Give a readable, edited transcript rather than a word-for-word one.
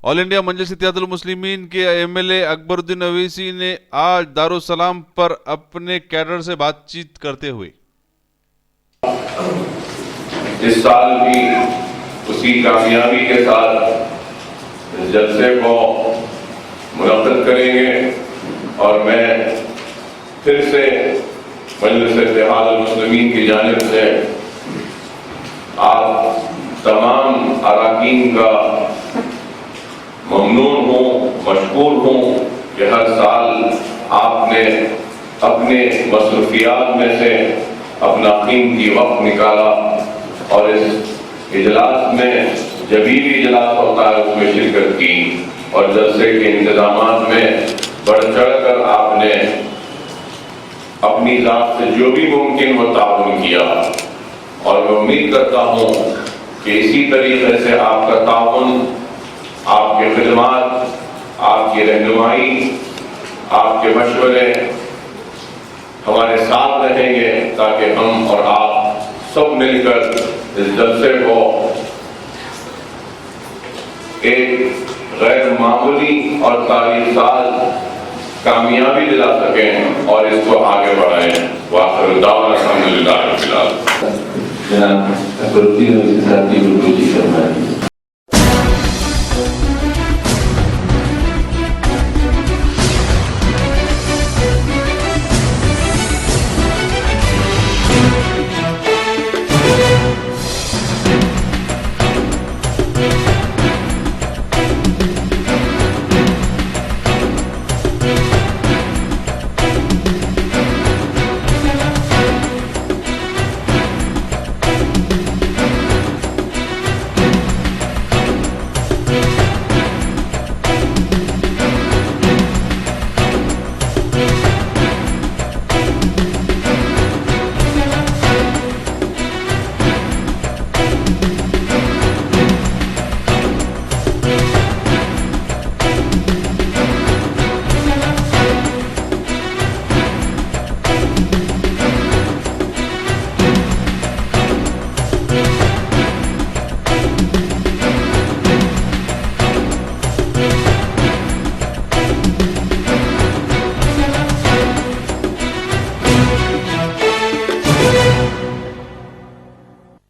All India Majlis-e-Ittehadul मुस्लिमीन के MLA Akbaruddin Owaisi ने आज दारुस्सलाम पर अपने कैडर से बातचीत करते हुए इस साल भी उसी कामयाबी के साथ इस जलसे को मुनक्किद करेंगे और मैं फिर से मजलिस-ए-इत्तेहादुल मुस्लिमीन की जानिब से आप तमाम अराकीन का ममनून हूँ, मशकूर हूँ कि हर साल आपने अपने मसरूफियात में से अपना कीमती वक्त निकाला और इस इजलास में जब भी इजलास होता है उसमें शिरकत की और जलसे के इंतजामात में बढ़ चढ़ कर आपने अपनी ज़ात से जो भी मुमकिन वो ताउन किया और मैं उम्मीद करता हूँ कि इसी तरीके से आपका ताउन, आपके खिदमात, आपकी रहनुमाई, आपके मशवरे हमारे साथ रहेंगे ताकि हम और आप सब मिलकर इस जलसे को एक गैर मामूली और तारीख साल कामयाबी दिला सकें और इसको आगे बढ़ाएं। वाखिर दावा अल्हम्दुलिल्लाह रब्बिल आलमीन। जनाब अकबरुद्दीन ओवैसी साहब की गुरुजी फरमाइए।